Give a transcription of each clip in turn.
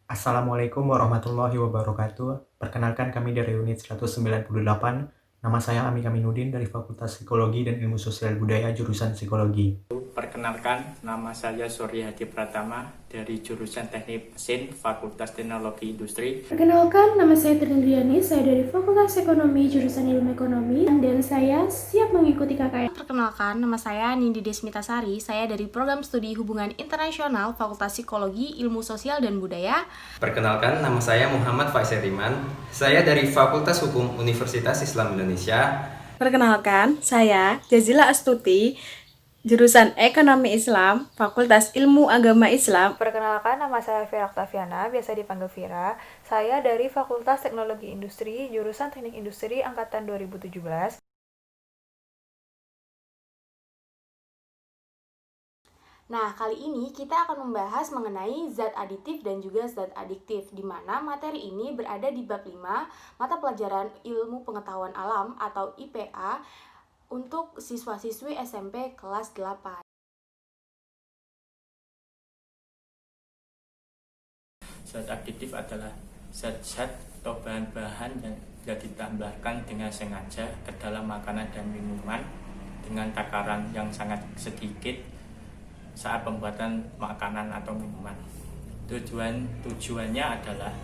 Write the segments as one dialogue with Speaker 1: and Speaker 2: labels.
Speaker 1: Assalamualaikum warahmatullahi wabarakatuh. Perkenalkan kami dari unit 198. Nama saya Amik Aminuddin dari Fakultas Psikologi dan Ilmu Sosial Budaya jurusan Psikologi.
Speaker 2: Perkenalkan, nama saya Surya Hadi Pratama dari jurusan Teknik Mesin Fakultas Teknologi Industri.
Speaker 3: Perkenalkan, nama saya Trindriani, saya dari Fakultas Ekonomi, jurusan Ilmu Ekonomi, dan saya siap mengikuti KKN.
Speaker 4: Perkenalkan, nama saya Nindi Desmitasari, saya dari Program Studi Hubungan Internasional Fakultas Psikologi, Ilmu Sosial dan Budaya.
Speaker 5: Perkenalkan, nama saya Muhammad Faisal Riman, saya dari Fakultas Hukum Universitas Islam Indonesia.
Speaker 6: Perkenalkan, saya Jazila Astuti, jurusan Ekonomi Islam, Fakultas Ilmu Agama Islam.
Speaker 7: Perkenalkan, nama saya Vira Octaviana, biasa dipanggil Vira. Saya dari Fakultas Teknologi Industri, jurusan Teknik Industri angkatan 2017.
Speaker 4: Nah, kali ini kita akan membahas mengenai zat aditif dan juga zat adiktif, di mana materi ini berada di bab 5, mata pelajaran Ilmu Pengetahuan Alam atau IPA, untuk siswa-siswi SMP kelas 8.
Speaker 2: Zat aditif adalah zat-zat atau bahan-bahan yang ditambahkan dengan sengaja ke dalam makanan dan minuman dengan takaran yang sangat sedikit saat pembuatan makanan atau minuman. Tujuannya adalah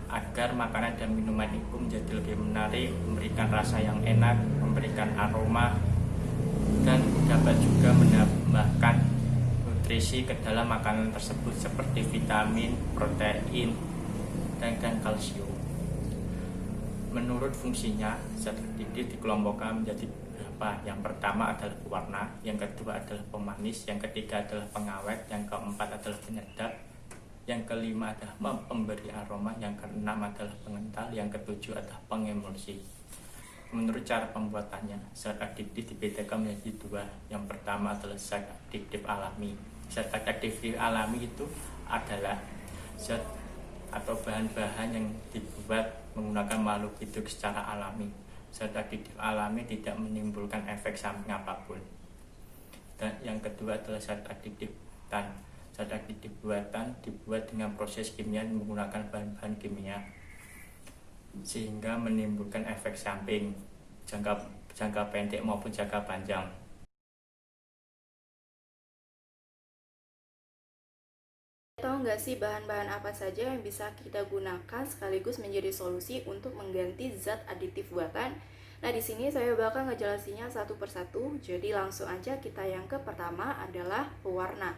Speaker 2: agar makanan dan minuman itu menjadi lebih menarik, memberikan rasa yang enak, memberikan aroma, dan dapat juga menambahkan nutrisi ke dalam makanan tersebut seperti vitamin, protein, dan kalsium. Menurut fungsinya, zat aditif dikelompokkan menjadi beberapa. Yang pertama adalah pewarna, yang kedua adalah pemanis, yang ketiga adalah pengawet, yang keempat adalah penyedap, yang kelima adalah pemberi aroma, yang keenam adalah pengental, yang ketujuh adalah pengemulsi. Menurut cara pembuatannya, zat aditif dibedakan menjadi dua. Yang pertama adalah zat aditif alami. Zat aditif alami itu adalah zat atau bahan-bahan yang dibuat menggunakan makhluk hidup secara alami. Zat aditif alami tidak menimbulkan efek samping apapun. Dan yang kedua adalah zat aditif tan. Zat aditif buatan dibuat dengan proses kimia menggunakan bahan-bahan kimia sehingga menimbulkan efek samping jangka pendek maupun jangka panjang.
Speaker 3: Tahu nggak sih bahan-bahan apa saja yang bisa kita gunakan sekaligus menjadi solusi untuk mengganti zat aditif buatan? Nah, di sini saya bakal ngejelasinnya satu persatu. Jadi langsung aja kita yang ke pertama adalah pewarna.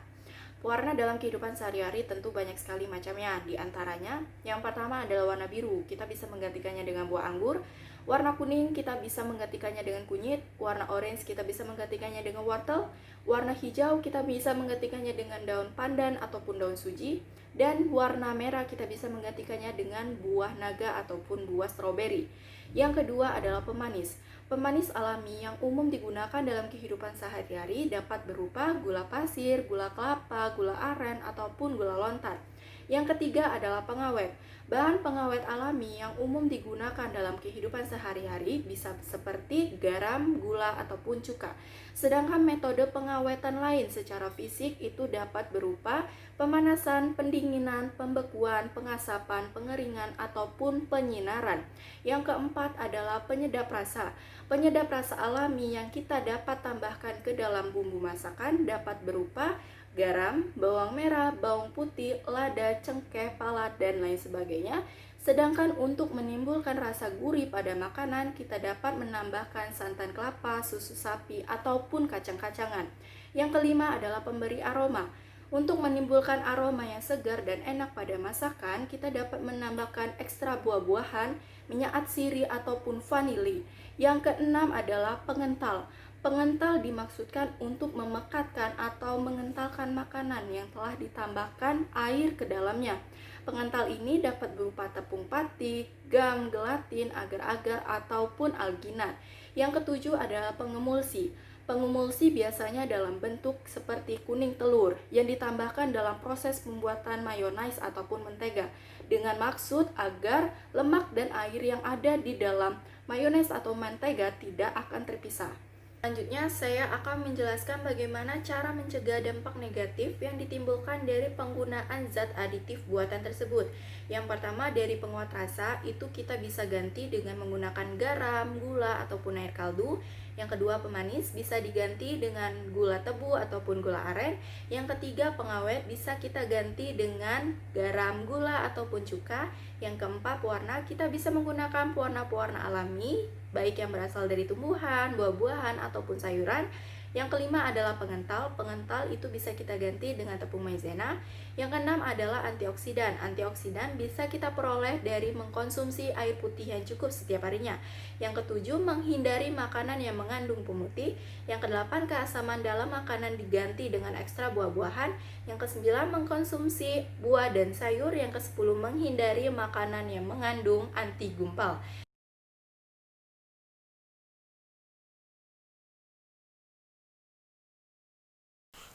Speaker 3: Pewarna dalam kehidupan sehari-hari tentu banyak sekali macamnya. Di antaranya, yang pertama adalah warna biru. Kita bisa menggantikannya dengan buah anggur. Warna kuning kita bisa menggantikannya dengan kunyit. Warna orange kita bisa menggantikannya dengan wortel. Warna hijau kita bisa menggantikannya dengan daun pandan ataupun daun suji. Dan warna merah kita bisa menggantikannya dengan buah naga ataupun buah stroberi. Yang kedua adalah pemanis. Pemanis alami yang umum digunakan dalam kehidupan sehari-hari dapat berupa gula pasir, gula kelapa, gula aren, ataupun gula lontar. Yang ketiga adalah pengawet. Bahan pengawet alami yang umum digunakan dalam kehidupan sehari-hari bisa seperti garam, gula, ataupun cuka. Sedangkan metode pengawetan lain secara fisik itu dapat berupa pemanasan, pendinginan, pembekuan, pengasapan, pengeringan, ataupun penyinaran. Yang keempat adalah penyedap rasa. Penyedap rasa alami yang kita dapat tambahkan ke dalam bumbu masakan dapat berupa garam, bawang merah, bawang putih, lada, cengkeh, pala, dan lain sebagainya. Sedangkan untuk menimbulkan rasa gurih pada makanan, kita dapat menambahkan santan kelapa, susu sapi, ataupun kacang-kacangan. Yang kelima adalah pemberi aroma. Untuk menimbulkan aroma yang segar dan enak pada masakan, kita dapat menambahkan ekstra buah-buahan, minyak atsiri, ataupun vanili. Yang keenam adalah pengental. Pengental dimaksudkan untuk memekatkan atau mengentalkan makanan yang telah ditambahkan air ke dalamnya. Pengental ini dapat berupa tepung pati, gam, gelatin, agar-agar, ataupun alginat. Yang ketujuh adalah pengemulsi. Pengemulsi biasanya dalam bentuk seperti kuning telur yang ditambahkan dalam proses pembuatan mayonaise ataupun mentega dengan maksud agar lemak dan air yang ada di dalam mayonaise atau mentega tidak akan terpisah. Selanjutnya, saya akan menjelaskan bagaimana cara mencegah dampak negatif yang ditimbulkan dari penggunaan zat aditif buatan tersebut. Yang pertama, dari penguat rasa, itu kita bisa ganti dengan menggunakan garam, gula, ataupun air kaldu. Yang kedua, pemanis bisa diganti dengan gula tebu ataupun gula aren. Yang ketiga, pengawet bisa kita ganti dengan garam, gula, ataupun cuka. Yang keempat, pewarna, kita bisa menggunakan pewarna-pewarna alami, baik yang berasal dari tumbuhan, buah-buahan, ataupun sayuran. Yang kelima adalah pengental. Pengental itu bisa kita ganti dengan tepung maizena. Yang keenam adalah antioksidan. Antioksidan bisa kita peroleh dari mengkonsumsi air putih yang cukup setiap harinya. Yang ketujuh, menghindari makanan yang mengandung pemutih. Yang kedelapan, keasaman dalam makanan diganti dengan ekstra buah-buahan. Yang kesembilan, mengkonsumsi buah dan sayur. Yang kesepuluh, menghindari makanan yang mengandung anti gumpal.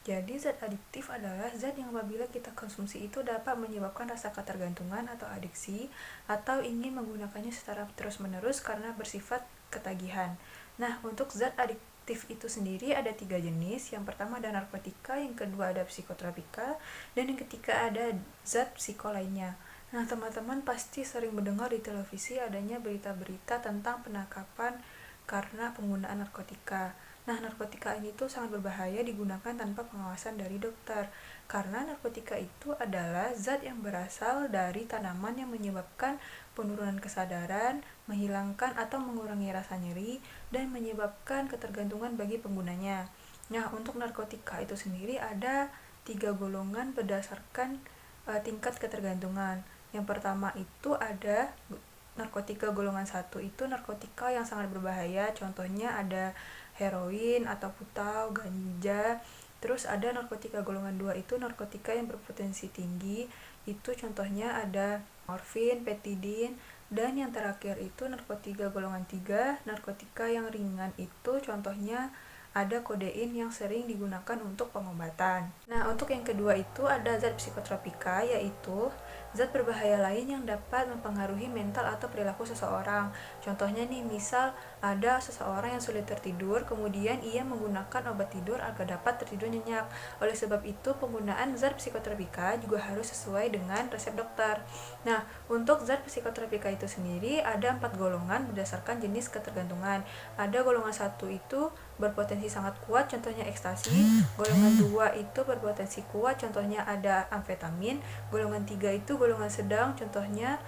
Speaker 7: Jadi zat adiktif adalah zat yang apabila kita konsumsi itu dapat menyebabkan rasa ketergantungan atau adiksi atau ingin menggunakannya secara terus-menerus karena bersifat ketagihan. Nah, untuk zat adiktif itu sendiri ada 3 jenis. Yang pertama ada narkotika, yang kedua ada psikotropika, dan yang ketiga ada zat psiko lainnya. Nah, teman-teman pasti sering mendengar di televisi adanya berita-berita tentang penangkapan karena penggunaan narkotika. Nah, narkotika ini tuh sangat berbahaya digunakan tanpa pengawasan dari dokter. Karena narkotika itu adalah zat yang berasal dari tanaman yang menyebabkan penurunan kesadaran, menghilangkan atau mengurangi rasa nyeri, dan menyebabkan ketergantungan bagi penggunanya. Nah, untuk narkotika itu sendiri ada 3 golongan berdasarkan tingkat ketergantungan. Yang pertama itu ada narkotika golongan 1 itu narkotika yang sangat berbahaya, contohnya ada heroin atau putau, ganja. Terus ada narkotika golongan 2 itu narkotika yang berpotensi tinggi, itu contohnya ada morfin, petidin. Dan yang terakhir itu narkotika golongan 3, narkotika yang ringan itu contohnya ada kodein yang sering digunakan untuk pengobatan. Nah, untuk yang kedua itu ada zat psikotropika, yaitu zat berbahaya lain yang dapat mempengaruhi mental atau perilaku seseorang. Contohnya nih, misal ada seseorang yang sulit tertidur, kemudian ia menggunakan obat tidur agar dapat tertidur nyenyak. Oleh sebab itu, penggunaan zat psikotropika juga harus sesuai dengan resep dokter. Nah, untuk zat psikotropika itu sendiri ada 4 golongan berdasarkan jenis ketergantungan. Ada golongan 1 itu berpotensi sangat kuat, contohnya ekstasi. Golongan 2 itu berpotensi kuat, contohnya ada amfetamin. Golongan 3 itu golongan sedang, contohnya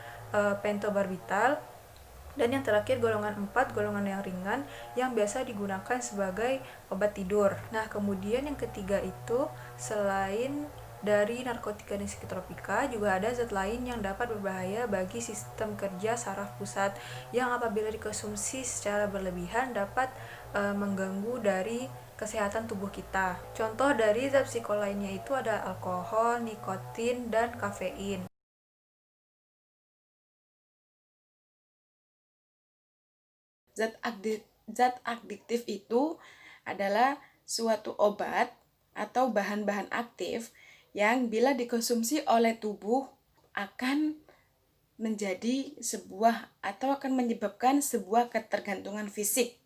Speaker 7: pentobarbital. Dan yang terakhir golongan 4, golongan yang ringan yang biasa digunakan sebagai obat tidur. Nah, kemudian yang ketiga itu selain dari narkotika dan psikotropika juga ada zat lain yang dapat berbahaya bagi sistem kerja saraf pusat yang apabila dikonsumsi secara berlebihan dapat mengganggu dari kesehatan tubuh kita. Contoh dari zat psiko lainnya itu ada alkohol, nikotin, dan kafein.
Speaker 6: Zat adiktif itu adalah suatu obat atau bahan-bahan aktif yang bila dikonsumsi oleh tubuh akan menjadi sebuah atau akan menyebabkan sebuah ketergantungan fisik.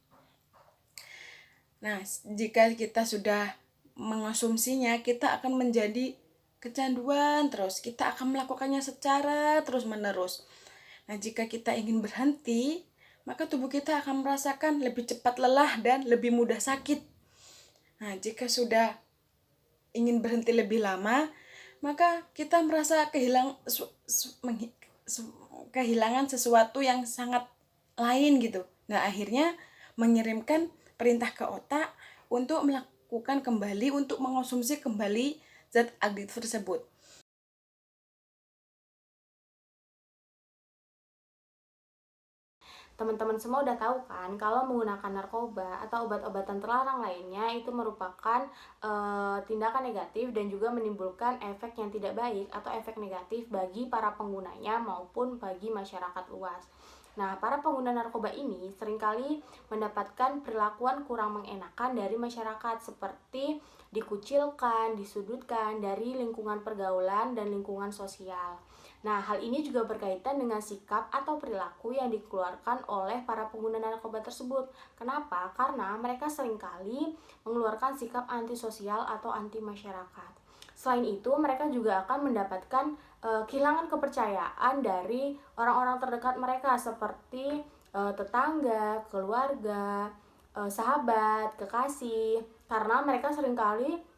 Speaker 6: Nah, jika kita sudah mengonsumsinya, kita akan menjadi kecanduan terus. Kita akan melakukannya secara terus-menerus. Nah, jika kita ingin berhenti, maka tubuh kita akan merasakan lebih cepat lelah dan lebih mudah sakit. Nah, jika sudah ingin berhenti lebih lama, maka kita merasa kehilangan sesuatu yang sangat lain gitu. Nah, akhirnya mengirimkan perintah ke otak untuk melakukan kembali, untuk mengonsumsi kembali zat adiktif tersebut.
Speaker 4: Teman-teman semua udah tahu kan kalau menggunakan narkoba atau obat-obatan terlarang lainnya itu merupakan tindakan negatif dan juga menimbulkan efek yang tidak baik atau efek negatif bagi para penggunanya maupun bagi masyarakat luas. Nah, para pengguna narkoba ini seringkali mendapatkan perlakuan kurang mengenakan dari masyarakat seperti dikucilkan, disudutkan dari lingkungan pergaulan dan lingkungan sosial. Nah, hal ini juga berkaitan dengan sikap atau perilaku yang dikeluarkan oleh para pengguna narkoba tersebut. Kenapa? Karena mereka seringkali mengeluarkan sikap antisosial atau anti masyarakat. Selain itu, mereka juga akan mendapatkan kehilangan kepercayaan dari orang-orang terdekat mereka seperti tetangga, keluarga, sahabat, kekasih, karena mereka seringkali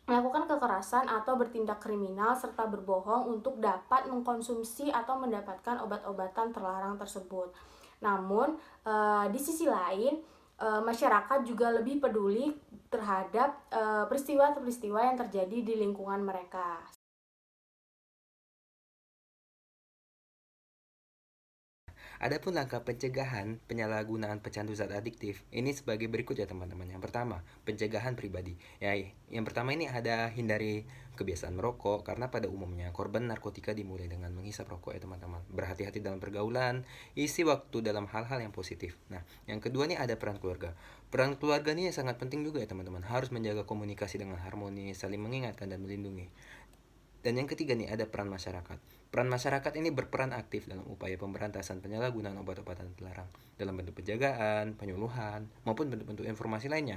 Speaker 4: melakukan kekerasan atau bertindak kriminal serta berbohong untuk dapat mengkonsumsi atau mendapatkan obat-obatan terlarang tersebut. Namun, di sisi lain, masyarakat juga lebih peduli terhadap peristiwa-peristiwa yang terjadi di lingkungan mereka.
Speaker 5: Adapun langkah pencegahan penyalahgunaan pecandu zat adiktif ini sebagai berikut ya teman-teman. Yang pertama, pencegahan pribadi. Ya, yang pertama ini ada hindari kebiasaan merokok karena pada umumnya korban narkotika dimulai dengan menghisap rokok ya teman-teman. Berhati-hati dalam pergaulan, isi waktu dalam hal-hal yang positif. Nah, yang kedua nih ada peran keluarga. Peran keluarga ini sangat penting juga ya teman-teman. Harus menjaga komunikasi dengan harmonis, saling mengingatkan dan melindungi. Dan yang ketiga nih ada peran masyarakat. Peran masyarakat ini berperan aktif dalam upaya pemberantasan penyalahgunaan obat-obatan terlarang dalam bentuk penjagaan, penyuluhan, maupun bentuk-bentuk informasi lainnya.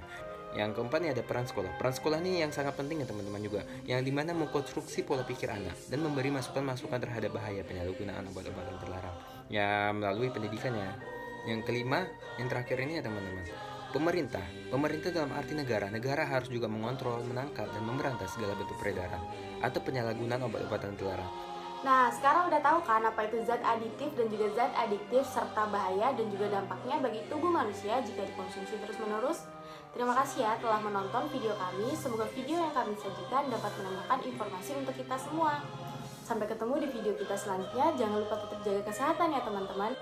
Speaker 5: Yang keempat nih ada peran sekolah. Peran sekolah ini yang sangat penting ya teman-teman juga, yang dimana mengkonstruksi pola pikir anak dan memberi masukan-masukan terhadap bahaya penyalahgunaan obat-obatan terlarang ya melalui pendidikannya. Yang kelima, yang terakhir ini ya teman-teman, pemerintah dalam arti negara harus juga mengontrol, menangkap, dan memberantas segala bentuk peredaran atau penyalahgunaan obat-obatan terlarang.
Speaker 4: Nah, sekarang udah tahu kan apa itu zat aditif dan juga zat adiktif serta bahaya dan juga dampaknya bagi tubuh manusia jika dikonsumsi terus-menerus? Terima kasih ya telah menonton video kami. Semoga video yang kami sajikan dapat menambahkan informasi untuk kita semua. Sampai ketemu di video kita selanjutnya. Jangan lupa tetap jaga kesehatan ya teman-teman.